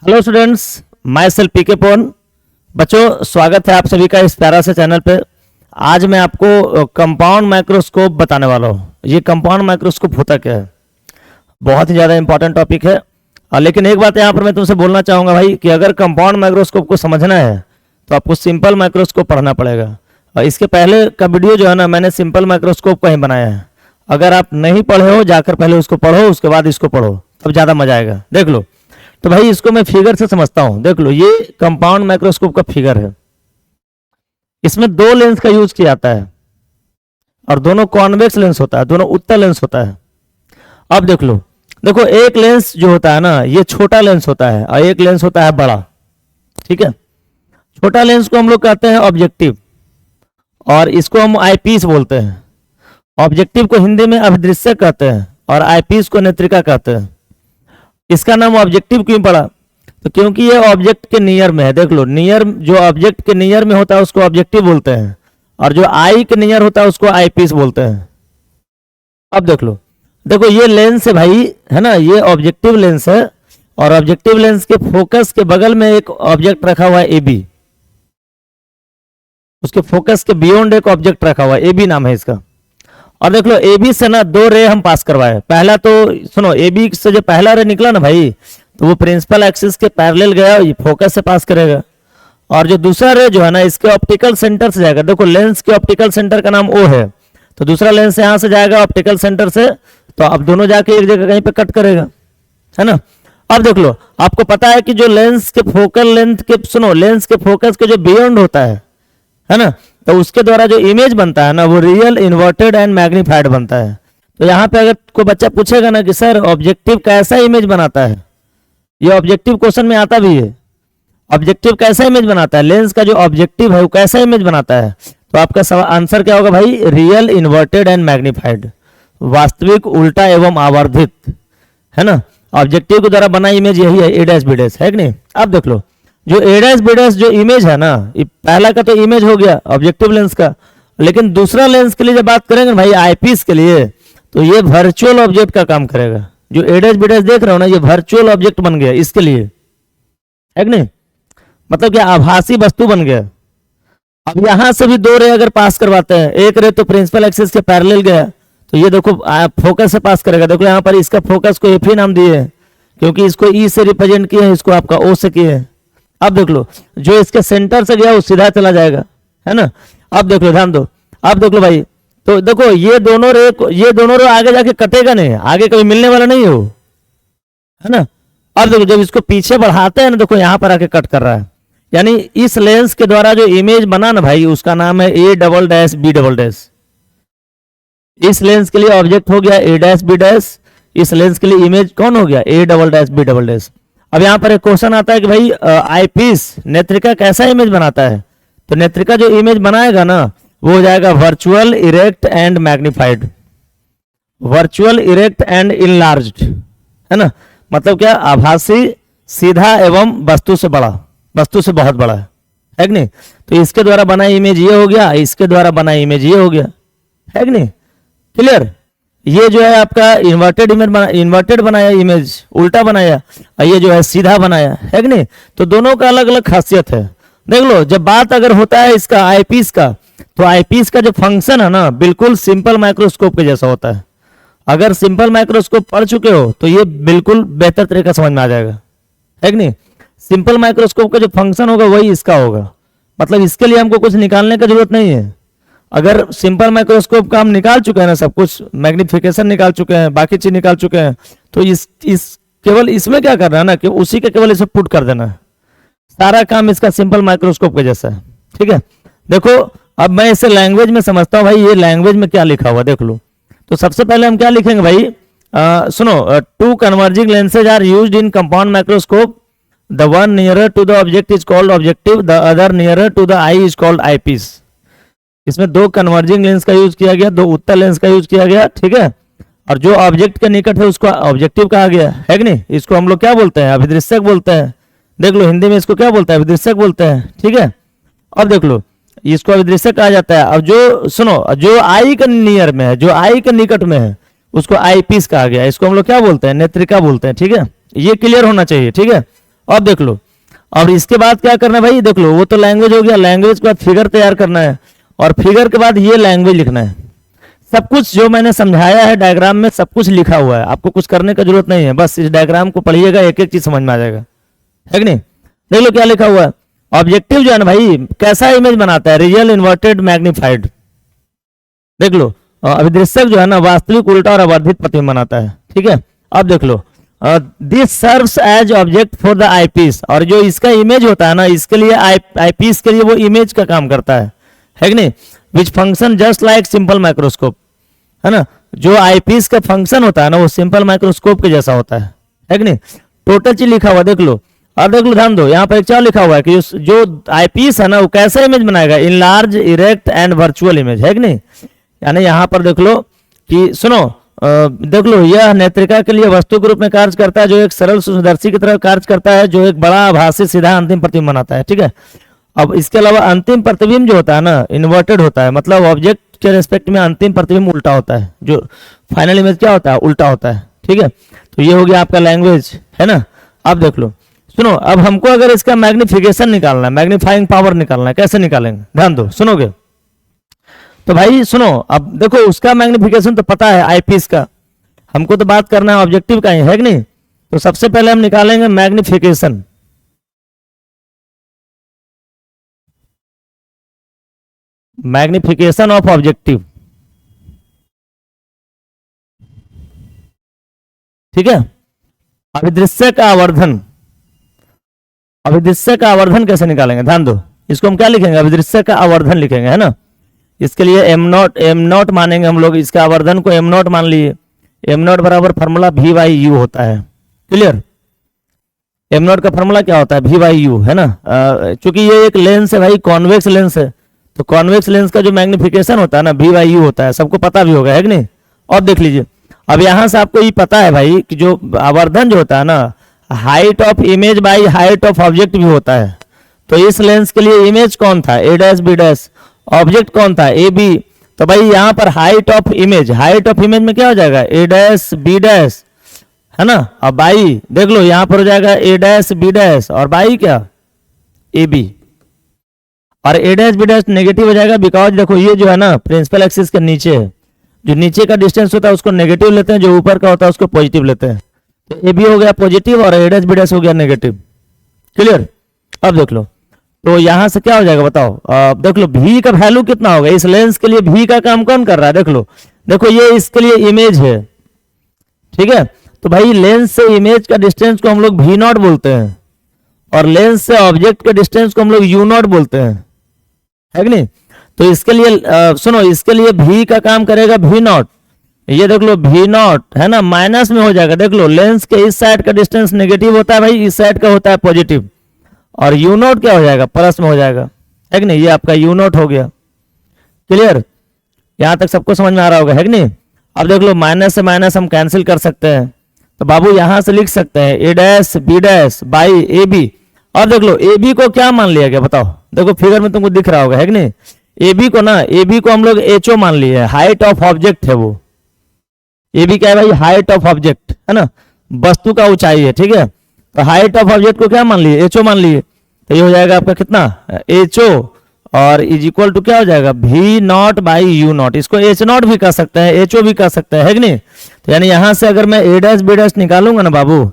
Hello students, my self पीके पोन। बच्चों, स्वागत है आप सभी का इस प्यारा से चैनल पे। आज मैं आपको कंपाउंड माइक्रोस्कोप बताने वाला हूँ। ये कंपाउंड माइक्रोस्कोप होता क्या है, बहुत ही ज़्यादा इंपॉर्टेंट टॉपिक है। लेकिन एक बात यहाँ पर मैं तुमसे बोलना चाहूँगा भाई कि अगर कंपाउंड माइक्रोस्कोप को समझना है तो आपको सिंपल माइक्रोस्कोप पढ़ना पड़ेगा। और इसके पहले का वीडियो जो है ना, मैंने सिंपल माइक्रोस्कोप का ही बनाया है। अगर आप नहीं पढ़े हो, जाकर पहले उसको पढ़ो, उसके बाद इसको पढ़ो, तब ज़्यादा मजा आएगा। देख लो। तो भाई इसको मैं फिगर से समझता हूं। देख लो, ये कंपाउंड माइक्रोस्कोप का फिगर है। इसमें दो लेंस का यूज किया जाता है और दोनों कॉन्वेक्स लेंस होता है, दोनों उत्तल लेंस होता है। अब देख लो, देखो एक लेंस जो होता है ना, ये छोटा लेंस होता है और एक लेंस होता है बड़ा। ठीक है, छोटा लेंस को हम लोग कहते हैं ऑब्जेक्टिव और इसको हम आईपीस बोलते हैं। ऑब्जेक्टिव को हिंदी में अभिदृश्य कहते हैं और आईपीस को नेत्रिका कहते हैं। इसका नाम ऑब्जेक्टिव क्यों पड़ा? तो क्योंकि ये ऑब्जेक्ट के नियर में है। देख लो, नियर जो ऑब्जेक्ट के नियर में होता है उसको ऑब्जेक्टिव बोलते हैं और जो आई के नियर होता है उसको आई पीस बोलते हैं। अब देख लो, देखो ये लेंस है भाई, है ना, ये ऑब्जेक्टिव लेंस है और ऑब्जेक्टिव लेंस के फोकस के बगल में एक ऑब्जेक्ट रखा हुआ है ए बी। उसके फोकस के बियॉन्ड एक ऑब्जेक्ट रखा हुआ है, ए बी नाम है इसका। और देख लो, ए बी से ना दो रे हम पास करवाए। पहला तो सुनो, ए बी से जो पहला रे निकला ना भाई, तो वो प्रिंसिपल एक्सिस के पैरेलल गया, ये फोकस से पास करेगा। और जो दूसरा रे जो है ना, इसके ऑप्टिकल सेंटर से जाएगा। देखो, लेंस के ऑप्टिकल सेंटर का नाम ओ है, तो दूसरा लेंस यहाँ से जाएगा ऑप्टिकल सेंटर से, तो अब दोनों जाके एक जगह कहीं पे कट करेगा, है ना। अब देख लो, आपको पता है कि जो लेंस के फोकल लेंथ के, सुनो, लेंस के फोकस के जो बियॉन्ड होता है ना, तो उसके द्वारा जो इमेज बनता है ना, वो रियल, इन्वर्टेड एंड मैग्नीफाइड बनता है। तो यहाँ पे अगर कोई बच्चा पूछेगा ना कि सर ऑब्जेक्टिव कैसा इमेज बनाता है, ये ऑब्जेक्टिव क्वेश्चन में आता भी है। ऑब्जेक्टिव कैसा इमेज बनाता है, लेंस का जो ऑब्जेक्टिव है वो कैसा इमेज बनाता है, तो आपका आंसर क्या होगा भाई? रियल, इन्वर्टेड एंड मैग्नीफाइड, वास्तविक, उल्टा एवं आवर्धित, है ना। ऑब्जेक्टिव के द्वारा बना इमेज यही है, ए डैश बी डैश, है कि नहीं। अब देख लो, जो ए डैश बी डैश जो इमेज है ना, ये पहला का तो इमेज हो गया ऑब्जेक्टिव लेंस का, लेकिन दूसरा लेंस के लिए जब बात करेंगे भाई आईपीस के लिए, तो ये वर्चुअल ऑब्जेक्ट का काम करेगा। जो ए डैश बी डैश देख रहे हो ना, ये वर्चुअल ऑब्जेक्ट बन गया इसके लिए, है कि नहीं। मतलब क्या, आभासी वस्तु बन गया। अब यहां से भी दो रे अगर पास करवाते हैं, एक रे तो प्रिंसिपल एक्सिस के पैरेलल गया, तो ये देखो फोकस से पास करेगा। देखो यहाँ पर इसका फोकस को एफ ही नाम दिए है, क्योंकि इसको ई से रिप्रेजेंट किए हैं, इसको आपका ओ से किए हैं। अब देख लो, जो इसके सेंटर से गया वो सीधा चला जाएगा, है ना। अब देख लो, ध्यान दो। अब देख लो भाई, तो देखो ये दोनों रे आगे जाके कटेगा नहीं, आगे कभी मिलने वाला नहीं हो, है ना। अब देखो, जब इसको पीछे बढ़ाते हैं ना, देखो यहाँ पर आके कट कर रहा है। यानी इस लेंस के द्वारा जो इमेज बना ना भाई, उसका नाम है A double dash B double dash. इस लेंस के लिए ऑब्जेक्ट हो गया ए डैश बी डैश, इस लेंस के लिए इमेज कौन हो गया? A double dash B double dash. अब यहाँ पर एक क्वेश्चन आता है कि भाई आईपीस नेत्रिका कैसा इमेज बनाता है? तो नेत्रिका जो इमेज बनाएगा ना, वो हो जाएगा virtual, erect and magnified. Virtual, erect and enlarged, है ना। मतलब क्या, आभासी, सीधा एवं वस्तु से बड़ा, वस्तु से बहुत बड़ा, है कि नहीं। तो इसके द्वारा बना इमेज ये हो गया, इसके द्वारा बना इमेज ये हो गया, है कि नहीं। क्लियर। ये जो है आपका इन्वर्टेड इमेज इन्वर्टेड बनाया इमेज, उल्टा बनाया, और ये जो है सीधा बनाया, है कि नहीं। तो दोनों का अलग अलग खासियत है। देख लो, जब बात अगर होता है इसका आईपीस का, तो आईपीस का जो फंक्शन है ना, बिल्कुल सिंपल माइक्रोस्कोप के जैसा होता है। अगर सिंपल माइक्रोस्कोप पढ़ चुके हो तो ये बिल्कुल बेहतर तरीका समझ में आ जाएगा, है कि नहीं। सिंपल माइक्रोस्कोप का जो फंक्शन होगा वही इसका होगा। मतलब इसके लिए हमको कुछ निकालने की जरूरत नहीं है। अगर सिंपल माइक्रोस्कोप का हम निकाल चुके हैं ना, सब कुछ मैग्निफिकेशन निकाल चुके हैं, बाकी चीज निकाल चुके हैं, तो इस केवल इसमें क्या करना है ना, कि उसी के केवल इसे पुट कर देना है। सारा काम इसका सिंपल माइक्रोस्कोप के जैसा है। ठीक है, देखो अब मैं इसे लैंग्वेज में समझता हूँ भाई, ये लैंग्वेज में क्या लिखा हुआ देख लो। तो सबसे पहले हम क्या लिखेंगे भाई, सुनो, two converging lenses are used in compound microscope, the one nearer to the object is called objective, the other nearer to the eye is called eyepiece. इसमें दो कन्वर्जिंग लेंस का यूज किया गया, दो उत्तल लेंस का यूज किया गया, ठीक है। और जो ऑब्जेक्ट के निकट है उसको ऑब्जेक्टिव कहा गया, है कि नहीं। इसको हम लोग क्या बोलते हैं? अभिदृश्यक बोलते हैं। देख लो, हिंदी में इसको क्या बोलते हैं? अभिदृश्यक बोलते हैं, ठीक है। अब देख लो, इसको अभिदृश्यक कहा जाता है। अब जो सुनो, जो आई के नियर में है, जो आई के निकट में है, उसको आई पीस कहा गया। इसको हम लोग क्या बोलते हैं? नेत्रिका बोलते हैं, ठीक है। ये क्लियर होना चाहिए, ठीक है। अब देख लो, और इसके बाद क्या करना है भाई, देख लो वो तो लैंग्वेज हो गया, लैंग्वेज के बाद फिगर तैयार करना है, और फिगर के बाद ये लैंग्वेज लिखना है। सब कुछ जो मैंने समझाया है डायग्राम में सब कुछ लिखा हुआ है, आपको कुछ करने का जरूरत नहीं है, बस इस डायग्राम को पढ़िएगा, एक एक चीज समझ में आ जाएगा, है कि नहीं। देख लो क्या लिखा हुआ है। ऑब्जेक्टिव जो है ना भाई, कैसा इमेज बनाता है, रियल इन्वर्टेड मैग्नीफाइड। देख लो अभिदृश्यक जो है ना वास्तविक उल्टा और आवर्धित प्रतिबिंब बनाता है, ठीक है। अब देख लो this serves as object for the eyepiece, और जो इसका इमेज होता है ना, इसके लिए आईपीस के लिए वो इमेज का काम करता है कि नहीं, which function just like simple microscope, है ना। जो आईपीस का फंक्शन होता है ना वो सिंपल माइक्रोस्कोप के जैसा होता है कि नहीं। टोटल चीज लिखा हुआ देख लो, और देख लो ध्यान दो, यहाँ पर एक क्या लिखा हुआ है कि जो आईपीस है ना वो कैसा इमेज बनाएगा, in large erect and virtual image, है कि नहीं। यानी यहाँ पर देख लो कि सुनो देख लो, यह नेत्रिका के लिए वस्तु के रूप में कार्य करता है, जो एक सरल सूक्ष्मदर्शी की तरह कार्य करता है, जो एक बड़ा आभासी सीधा अंतिम प्रतिबिंब बनाता है, ठीक है। अब इसके अलावा अंतिम प्रतिबिंब जो होता है ना इन्वर्टेड होता है, मतलब ऑब्जेक्ट के रेस्पेक्ट में अंतिम प्रतिबिंब उल्टा होता है, जो फाइनल इमेज क्या होता है, उल्टा होता है, ठीक है। तो ये हो गया आपका लैंग्वेज, है ना। अब देख लो सुनो, अब हमको अगर इसका मैग्निफिकेशन निकालना है, मैग्नीफाइंग पावर निकालना है, कैसे निकालेंगे, ध्यान दो, सुनोगे तो भाई सुनो। अब देखो उसका मैग्निफिकेशन तो पता है आईपीस का, हमको तो बात करना है ऑब्जेक्टिव का ही, है कि नहीं। तो सबसे पहले हम निकालेंगे मैग्निफिकेशन, मैग्निफिकेशन ऑफ ऑब्जेक्टिव, ठीक है। अभिदृश्य का आवर्धन, अभिदृश्य का आवर्धन कैसे निकालेंगे, ध्यान दो, इसको हम क्या लिखेंगे, अभिदृश्य का आवर्धन लिखेंगे, है ना। इसके लिए एम नॉट मानेंगे हम लोग, इसका आवर्धन को एम नॉट मान लिए, एम नॉट बराबर फॉर्मूला वी बाई यू होता है, क्लियर। एम नॉट का फॉर्मूला क्या होता है, वी बाई यू, है ना। चूंकि ये एक लेंस है भाई, कॉन्वेक्स लेंस है, तो कॉन्वेक्स लेंस का जो मैग्निफिकेशन होता है ना वी बाई यू होता है, सबको पता भी होगा, है कि नहीं। और देख लीजिए, अब यहां से आपको ये पता है भाई कि जो आवर्धन जो होता है ना, height of image by height of object भी होता है। तो इस लेंस के लिए इमेज कौन था, ए डैश बी डैश, ऑब्जेक्ट कौन था, ए बी। तो भाई यहाँ पर height of image, height of image में क्या हो जाएगा, ए डैश बी डैश, है ना। अब बाई देख लो यहाँ पर हो जाएगा ए डैश बी डैश, और बाई क्या, ए बी, और ए डैश बी डैश नेगेटिव हो जाएगा, बिकॉज देखो ये जो है ना प्रिंसिपल एक्सिस के नीचे है, जो नीचे का डिस्टेंस होता है उसको नेगेटिव लेते हैं, जो ऊपर का होता है उसको पॉजिटिव लेते हैं। तो ए बी हो गया पॉजिटिव और ए डैश बी डैश हो गया नेगेटिव, क्लियर। अब देख लो तो यहां से क्या हो जाएगा बताओ, देख लो भी का वैल्यू कितना होगा, इस लेंस के लिए भी का काम कौन कर रहा है, देख लो, देखो ये इसके लिए इमेज है, ठीक है। तो भाई लेंस से इमेज का डिस्टेंस को हम लोग भी नॉट बोलते हैं, और लेंस से ऑब्जेक्ट के डिस्टेंस को हम लोग यू नॉट बोलते हैं, है कि नहीं। तो इसके लिए सुनो, इसके लिए भी का काम करेगा भी नॉट, ये देख लो भी नॉट, है ना, माइनस में हो जाएगा। देख लो लेंस के इस साइड का डिस्टेंस नेगेटिव होता है भाई, इस साइड का होता है पॉजिटिव, और यू नोट क्या हो जाएगा, प्लस में हो जाएगा, है कि नहीं। ये आपका यू नोट हो गया, क्लियर। यहां तक सबको समझ में आ रहा होगा, है कि नहीं। अब देख लो माइनस से माइनस हम कैंसिल कर सकते हैं, तो बाबू यहां से लिख सकते हैं A dash B dash by A B. अब देख लो ए बी को क्या मान लिया गया बताओ, देखो फिगर में तुमको दिख रहा होगा, है कि नहीं। ए बी को ना, ए बी को हम लोग एच ओ मान लिए, हाइट ऑफ ऑब्जेक्ट है वो, ए बी क्या है भाई, हाइट ऑफ ऑब्जेक्ट, है ना, वस्तु का ऊंचाई है, ठीक है। तो हाइट ऑफ ऑब्जेक्ट को क्या मान लिए, एच ओ मान लिए। तो ये हो जाएगा आपका कितना, एच ओ, और इज इक्वल टू क्या हो जाएगा, V naught by U naught. इसको एच नॉट भी कह सकते हैं, एच ओ भी कह सकते हैं, है कि नहीं। तो यानी यहां से अगर मैं ए डैश बी डैश निकालूंगा ना बाबू,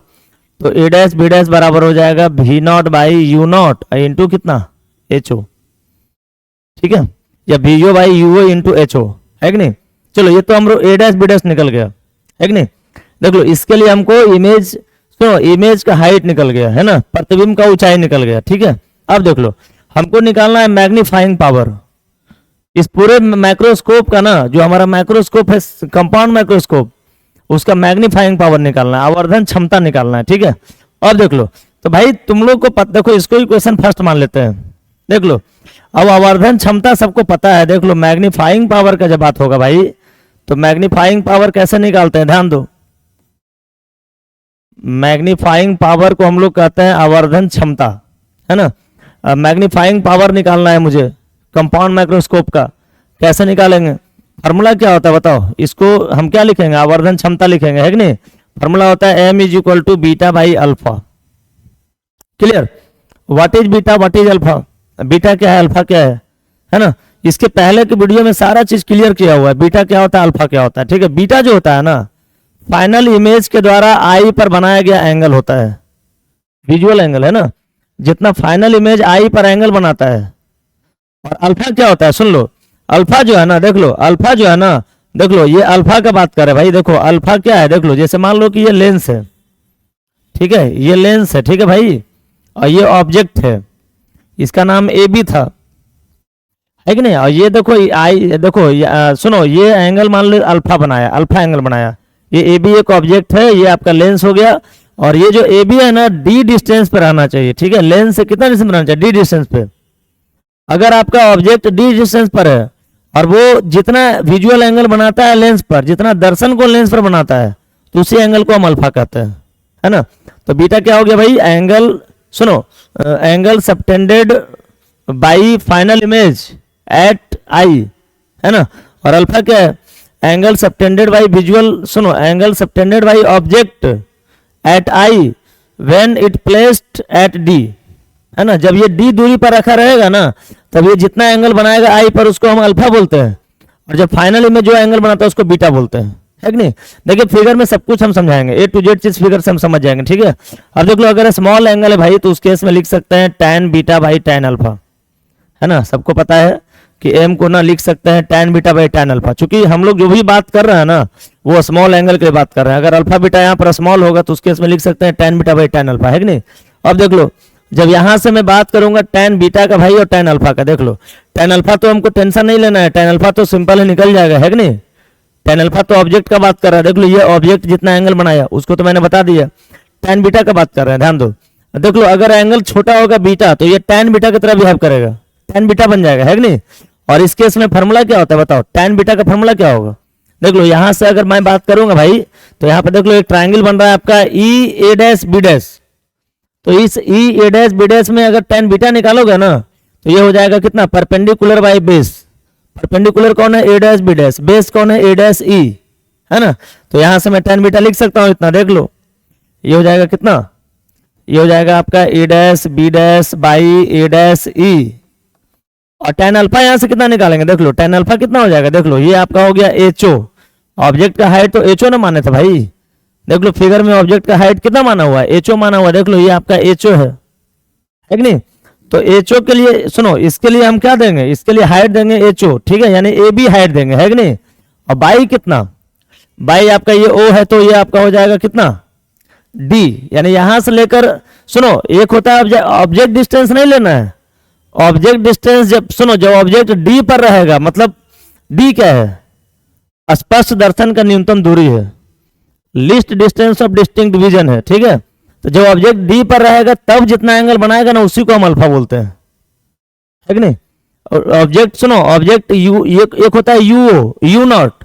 तो ए डैश बी डैश बराबर हो जाएगा V naught by U naught into कितना, एच ओ, ठीक है, या V O by U O into H O, है कि नहीं। चलो ये तो हम लोग ए डैश बी डैश निकल गया, है कि नहीं। देख लो इसके लिए हमको इमेज, तो इमेज का हाइट निकल गया, है ना, प्रतिबिंब का ऊंचाई निकल गया, ठीक है। अब देख लो हमको निकालना है मैग्नीफाइंग पावर, इस पूरे माइक्रोस्कोप का ना, जो हमारा माइक्रोस्कोप है कंपाउंड माइक्रोस्कोप, उसका मैग्नीफाइंग पावर निकालना है, आवर्धन क्षमता निकालना है, ठीक है। अब देख लो तो भाई तुम लोग को देखो इसको ही क्वेश्चन फर्स्ट मान लेते हैं, देख लो। अब आवर्धन क्षमता सबको पता है, देख लो मैग्नीफाइंग पावर का जब बात होगा भाई, तो मैग्नीफाइंग पावर कैसे निकालते हैं, ध्यान दो। मैग्नीफाइंग पावर को हम लोग कहते हैं आवर्धन क्षमता, है ना। मैग्नीफाइंग पावर निकालना है मुझे कंपाउंड माइक्रोस्कोप का, कैसे निकालेंगे, फार्मूला क्या होता है बताओ। इसको हम क्या लिखेंगे, आवर्धन क्षमता लिखेंगे, है कि नहीं। फार्मूला होता है M is equal to beta by alpha, clear. What is beta, what is alpha, beta क्या है, अल्फा क्या है ना। इसके पहले के वीडियो में सारा चीज क्लियर किया हुआ है, बीटा क्या होता है, अल्फा क्या होता है, ठीक है। बीटा जो होता है ना, फाइनल इमेज के द्वारा आई पर बनाया गया एंगल होता है, विजुअल एंगल है ना, जितना फाइनल इमेज आई पर एंगल बनाता है। और अल्फा क्या होता है, सुन लो, अल्फा जो है ना, देख लो, अल्फा जो है ना, देख लो, ये अल्फा का बात कर रहे भाई। देखो अल्फा क्या है, देख लो, जैसे मान लो कि ये लेंस है, ठीक है, ये लेंस है, ठीक है भाई, और ये ऑब्जेक्ट है, इसका नाम ए बी था, है कि नहीं। और ये देखो आई, देखो सुनो, ये एंगल मान लो अल्फा बनाया, अल्फा एंगल बनाया, ये ए बी एक ऑब्जेक्ट है, ये आपका लेंस हो गया। और ये जो ए बी है ना, डी डिस्टेंस पे रहना चाहिए, ठीक है, लेंस से कितना डिस्टेंस रहना चाहिए, डी डिस्टेंस पे। अगर आपका ऑब्जेक्ट डी डिस्टेंस पर है और वो जितना विजुअल एंगल बनाता है लेंस पर, जितना दर्शन को लेंस पर बनाता है, तो उसी एंगल को हम अल्फा कहते हैं, है ना। तो बीटा क्या हो गया भाई, एंगल, सुनो, angle subtended by final image at eye, है ना। और अल्फा क्या है, एंगल सबटेंडेड बाई विजुअल, सुनो, angle subtended by object at eye when it placed at D, है ना। जब ये डी दूरी पर रखा रहेगा ना, तब ये जितना एंगल बनाएगा आई पर, उसको हम अल्फा बोलते हैं। और जब फाइनली में जो एंगल बनाता है उसको बीटा बोलते हैं, है कि नहीं। देखिए फिगर में सब कुछ हम समझाएंगे, ए टू जेड चीज फिगर से हम समझ जाएंगे, ठीक है। अब देख लो, अगर स्मॉल एंगल है भाई, तो उस केस में लिख सकते हैं tan beta by tan alpha, है ना। सबको पता है कि m को ना लिख सकते हैं tan beta by tan alpha, चूंकि हम लोग जो भी बात कर रहे हैं ना, वो स्मॉल एंगल की बात कर रहे हैं। अगर अल्फा बीटा यहाँ पर स्मॉल होगा तो उस केस में लिख सकते हैं tan beta by tan alpha, है कि नहीं। अब देख लो, जब यहां से मैं बात करूंगा tan बीटा का भाई और tan अल्फा का, देख लो, tan अल्फा तो हमको टेंशन नहीं लेना है, tan अल्फा तो सिंपल ही निकल जाएगा, है कि नहीं। tan अल्फा तो ऑब्जेक्ट का बात कर रहा है, देख लो, ये ऑब्जेक्ट जितना एंगल बनाया उसको तो मैंने बता दिया। tan बीटा का बात कर रहे हैं, ध्यान दो। देख लो, अगर एंगल छोटा होगा बीटा, तो ये tan बीटा की तरह बिहेव करेगा, tan बीटा बन जाएगा, है कि नहीं। और इस केस में फॉर्मूला क्या होता है बताओ, tan बीटा का फॉर्मूला क्या होगा। देख लो, यहां से अगर मैं बात करूंगा भाई, तो यहाँ पे देख लो एक ट्राइंगल बन रहा है आपका ई ए डैश बी डैश। तो इस ई ए डैश बी डैश में अगर tan बीटा निकालोगे ना, तो ये हो जाएगा कितना, परपेंडिकुलर बाई बेस। परपेंडिकुलर कौन है, A dash B dash, base कौन है, ए डैश ई, है ना। तो यहां से मैं tan बीटा लिख सकता हूं इतना, देख लो, ये हो जाएगा कितना, ये हो जाएगा आपका A dash B dash by A dash E. और tan अल्फा यहां से कितना निकालेंगे, देख लो, tan अल्फा कितना हो जाएगा, देख लो, ये आपका हो गया एचओ। ऑब्जेक्ट का हाइट तो एचओ ना माने थे भाई, देख लो फिगर में ऑब्जेक्ट का हाइट कितना माना हुआ है, एचओ माना हुआ है, देख लो, ये आपका एचओ है कि नहीं। तो एचओ के लिए, सुनो, इसके लिए हम क्या देंगे, इसके लिए हाइट देंगे एचओ, ठीक है, यानी ए बी हाइट देंगे, है कि नहीं। और बाई कितना, बाई आपका ये ओ है, तो ये आपका हो जाएगा कितना, डी। यानी यहां से लेकर, सुनो, एक होता है ऑब्जेक्ट डिस्टेंस नहीं लेना है, ऑब्जेक्ट डिस्टेंस जब, सुनो, जब ऑब्जेक्ट डी पर रहेगा, मतलब डी क्या है, स्पष्ट दर्शन का न्यूनतम दूरी है, least distance of distinct vision है, ठीक है। तो जब ऑब्जेक्ट डी पर रहेगा तब जितना एंगल बनाएगा ना, उसी को हम अल्फा बोलते हैं, है कि नहीं। और ऑब्जेक्ट, सुनो, ऑब्जेक्ट यू, एक होता है यू नॉट,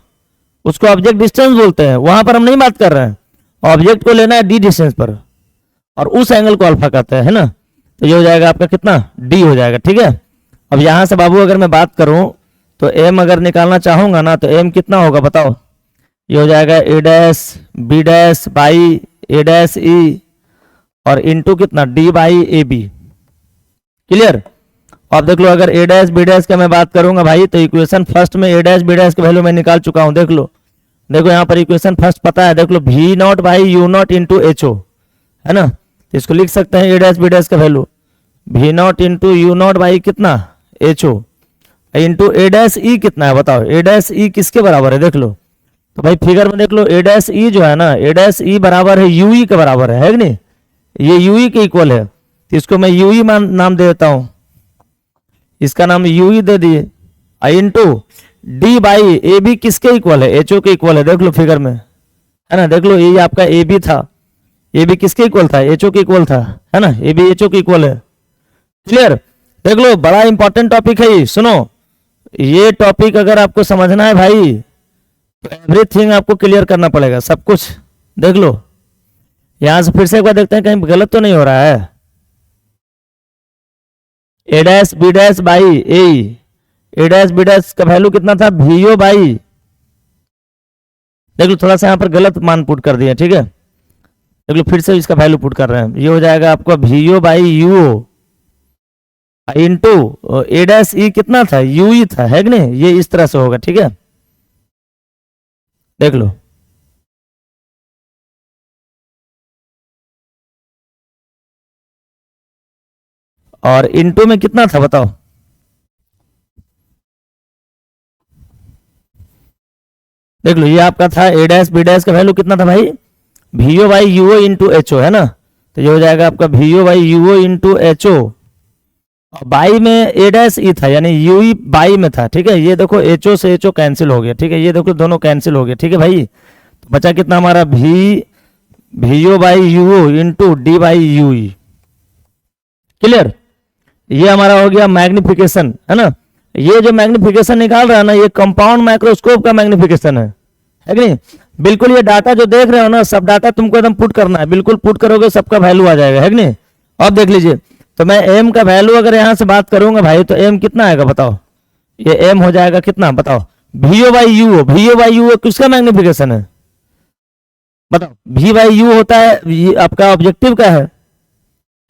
उसको ऑब्जेक्ट डिस्टेंस बोलते हैं, वहां पर हम नहीं बात कर रहे हैं, ऑब्जेक्ट को लेना है डी डिस्टेंस पर, और उस एंगल को अल्फा कहते हैं, है ना। तो ये हो जाएगा आपका कितना, डी हो जाएगा, ठीक है। अब यहां से बाबू अगर मैं बात करूं, तो एम अगर निकालना चाहूंगा ना, तो एम कितना होगा बताओ, ये हो जाएगा A dash B dash by A dash E, और इंटू कितना, D by A B. Clear. अब देख लो, अगर ए डैश बी डैश का मैं बात करूंगा भाई, तो इक्वेशन फर्स्ट में ए डैश बी डैश की वैल्यू मैं निकाल चुका हूं, देख लो, देखो यहाँ पर इक्वेशन फर्स्ट पता है, देख लो, V naught by U naught into H O, है ना। तो इसको लिख सकते हैं ए डैश बी डैश का value V naught into U naught by कितना, H O, into A dash E कितना है बताओ, ए डैश ई किसके बराबर है, देख लो। तो भाई फिगर में देख लो, ए डैश ई जो है ना, ए डैश ई बराबर है यू ई के बराबर है कि नहीं, ये यू ई के इक्वल है। तो इसको मैं यू ई नाम दे देता हूं, इसका नाम यू ई दे दिए, into D by A B किसके इक्वल है, एच ओ के इक्वल है, देख लो फिगर में, है ना। देख लो, ये आपका ए बी था, ए बी किसके इक्वल था, एच ओ के इक्वल था, है ना, ए बी एच ओ के इक्वल है। क्लियर। देख लो, बड़ा इंपॉर्टेंट टॉपिक है ये, सुनो, ये टॉपिक अगर आपको समझना है भाई, तो एवरीथिंग आपको क्लियर करना पड़ेगा, सब कुछ। देख लो, यहां से फिर से एक बार देखते हैं कहीं गलत तो नहीं हो रहा है। A dash B dash by A dash B dash का वैल्यू कितना था, वीओ बाई, देख लो थोड़ा सा यहां पर गलत मान पुट कर दिया, ठीक है। देख लो फिर से इसका वैल्यू पुट कर रहे हैं, ये हो जाएगा आपका VO by UO into A dash E कितना था, UE था, है कि नहीं, ये इस तरह से होगा, ठीक है। देख लो और इंटू में कितना था बताओ, देख लो ये आपका था ए डैश बी डैश का वैल्यू कितना था भाई, VO by UO into HO, है ना। तो ये हो जाएगा आपका VO by UO into HO, by में ए डैश ई था यानी UE बाई में था, ठीक है। ये देखो HO से HO कैंसिल हो गया, ठीक है, ये देखो दोनों कैंसिल हो गए, ठीक है भाई। तो बचा कितना हमारा VO by UO into D by UE, clear. ये हमारा हो गया मैग्निफिकेशन, है ना। ये जो मैग्निफिकेशन निकाल रहा है ना, ये कंपाउंड माइक्रोस्कोप का मैग्निफिकेशन है कि नहीं। बिल्कुल ये डाटा जो देख रहे हो ना, सब डाटा तुमको एकदम पुट करना है, बिल्कुल पुट करोगे सबका वैल्यू आ जाएगा, है कि नहीं। अब देख लीजिए, तो मैं m का वैल्यू अगर यहाँ से बात करूंगा भाई, तो m कितना आएगा बताओ, ये m हो जाएगा कितना बताओ, VO बाई UO किसका मैग्निफिकेशन है बताओ, V बाई U होता है, ये आपका ऑब्जेक्टिव का है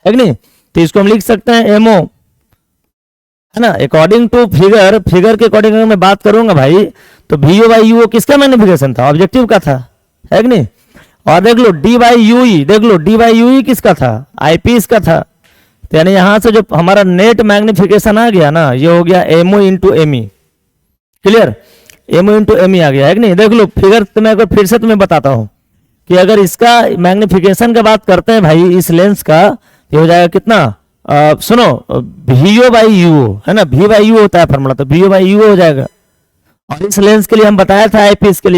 कि नहीं। तो इसको हम लिख सकते हैं MO, है ना। अकॉर्डिंग टू फिगर के अकॉर्डिंग अगर मैं बात करूंगा भाई, तो VO बाई UO किसका मैग्निफिकेशन था, ऑब्जेक्टिव का था, है कि नहीं। और देख लो D बाई UE, देख लो D बाई UE किसका था, आईपीस का था। तो यानी यहां से जो हमारा नेट मैग्निफिकेशन आ गया ना, ये हो गया MO into ME, clear. MO into ME आ गया, है कि नहीं। देख लो फिगर तो मैं अगर फिर से तुम्हें बताता हूं कि अगर इसका मैग्निफिकेशन का बात करते हैं भाई, इस लेंस का, ये हो जाएगा कितना, सुनो VO बाई UO, है ना, V बाई U होता है फॉर्मूला, तो VO बाई UO हो जाएगा। और इस लेंस के लिए हम बताया था आईपीस के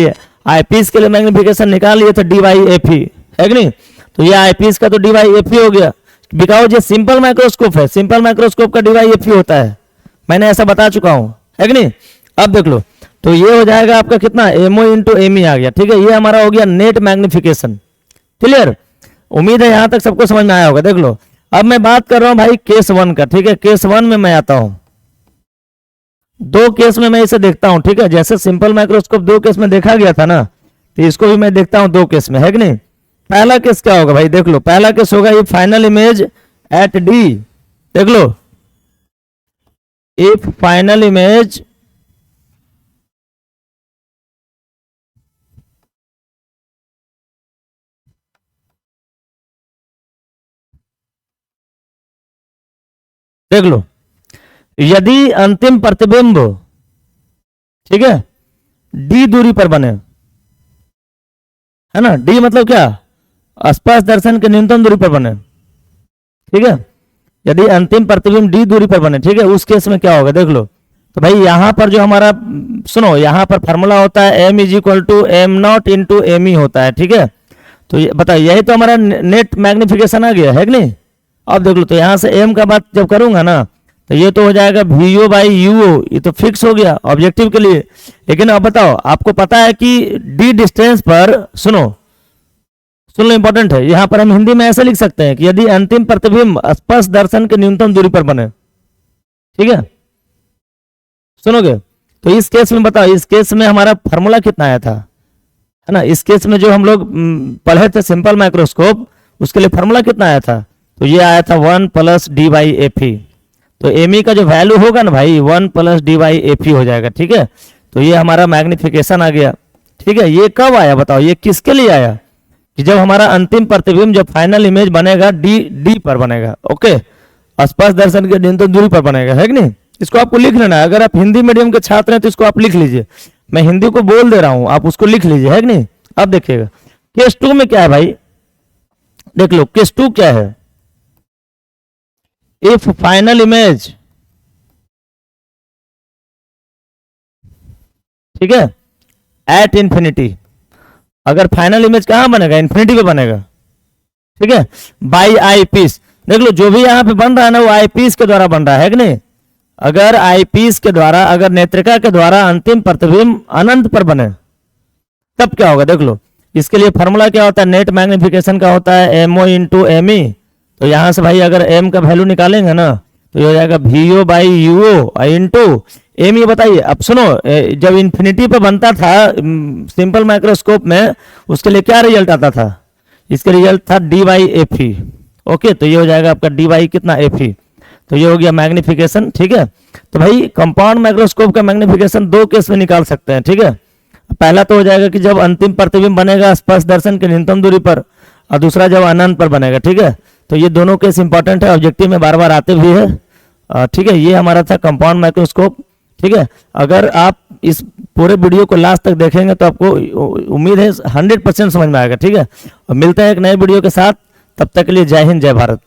लिए मैग्निफिकेशन निकाल लिए थे D बाई FE, है कि नहीं। तो ये आईपीस का तो D बाई FE हो गया, बिकॉज ये सिंपल माइक्रोस्कोप है, सिंपल माइक्रोस्कोप का D बाई FE होता है, मैंने ऐसा बता चुका हूं, है कि नहीं। अब देख लो, तो ये हो जाएगा आपका कितना, MO इंटू ME आ गया, ठीक है। ये हमारा हो गया नेट मैग्निफिकेशन, क्लियर। उम्मीद है यहां तक सबको समझ में आया होगा। देख लो अब मैं बात कर रहा हूं भाई केस 1 का, ठीक है। केस 1 में मैं आता हूं, दो केस में मैं इसे देखता हूं, ठीक है। जैसे सिंपल माइक्रोस्कोप दो केस में देखा गया था ना, तो इसको भी मैं देखता हूं दो केस में, है कि नहीं। पहला केस क्या होगा भाई, देख लो पहला केस होगा ये फाइनल इमेज एट D, देख लो इफ फाइनल इमेज देख लो, यदि अंतिम प्रतिबिंब, ठीक है, D दूरी पर बने, है ना। D मतलब क्या, स्पर्श दर्शन के न्यूनतम दूरी पर बने, ठीक है। यदि अंतिम प्रतिबिंब D दूरी पर बने, ठीक है, उस केस में क्या होगा देख लो। तो भाई यहां पर जो हमारा, सुनो यहां पर फार्मूला होता है M is equal to M0 into ME होता है, ठीक है। तो ये बताइए, यही तो हमारा नेट मैग्निफिकेशन आ गया, है कि नहीं। अब देख लो, तो यहां से M का बात जब करूंगा ना, तो ये तो हो जाएगा VO बाई UO, ये तो फिक्स हो गया ऑब्जेक्टिव के लिए। लेकिन अब बताओ, आपको पता है कि D डिस्टेंस पर, सुन लो इंपॉर्टेंट है, यहां पर हम हिंदी में ऐसे लिख सकते हैं कि यदि अंतिम प्रतिबिंब स्पर्श दर्शन के न्यूनतम दूरी पर बने, ठीक है, सुनोगे। तो इस केस में बताओ, इस केस में हमारा फॉर्मूला कितना आया था, है ना। इस केस में जो हम लोग पढ़े थे सिंपल माइक्रोस्कोप, उसके लिए फॉर्मूला कितना आया था, तो ये आया था 1 प्लस D बाई FE। तो ME का जो वैल्यू होगा ना भाई, 1 प्लस D बाई FE हो जाएगा, ठीक है। तो ये हमारा मैग्निफिकेशन आ गया, ठीक है। ये कब आया बताओ, ये किसके लिए आया, कि जब हमारा अंतिम प्रतिबिंब, जब फाइनल इमेज बनेगा D पर बनेगा, ओके, स्पर्श दर्शन के न्यूनतम दूरी पर बनेगा, है कि नहीं। इसको आपको लिख लेना है, अगर आप हिंदी मीडियम के छात्र हैं तो इसको आप लिख लीजिए, मैं हिंदी को बोल दे रहा हूं, आप उसको लिख लीजिए, है कि नहीं। अब देखिएगा केस 2 में क्या है भाई, देख लो केस 2 क्या है, इफ फाइनल इमेज, ठीक है, एट इंफिनिटी, अगर फाइनल इमेज कहां बनेगा, इंफिनिटी पे बनेगा, ठीक है, बाई आई पीस। देख लो जो भी यहां पे बन रहा है ना, वो आई पीस के द्वारा बन रहा है कि नहीं। अगर आई पीस के द्वारा, अगर नेत्रिका के द्वारा अंतिम प्रतिबिंब अनंत पर बने, तब क्या होगा देख लो। इसके लिए फॉर्मूला क्या होता है, नेट मैग्निफिकेशन का होता है MO इंटू ME। तो यहां से भाई अगर M का वैल्यू निकालेंगे ना, तो ये हो जाएगा VO by UO into ME। बताइए अब सुनो, जब इन्फिनिटी पे बनता था सिंपल माइक्रोस्कोप में, उसके लिए क्या रिजल्ट आता था, इसका रिजल्ट था D by F E. Okay, तो ये हो जाएगा आपका डी बाई कितना एफ ई। तो ये हो गया मैग्निफिकेशन। ठीक है, तो भाई कंपाउंड माइक्रोस्कोप का मैग्निफिकेशन दो केस में निकाल सकते हैं। ठीक है, पहला तो हो जाएगा कि जब अंतिम प्रतिबिंब बनेगा स्पर्श दर्शन के न्यूनतम दूरी पर, और दूसरा जब अनंत पर बनेगा। ठीक है, तो ये दोनों केस इंपॉर्टेंट है, ऑब्जेक्टिव में बार बार आते भी है। ठीक है, ये हमारा था कंपाउंड माइक्रोस्कोप। ठीक है, अगर आप इस पूरे वीडियो को लास्ट तक देखेंगे तो आपको उम्मीद है 100% समझ में आएगा। ठीक है, और मिलते हैं एक नए वीडियो के साथ, तब तक के लिए जय हिंद जय भारत।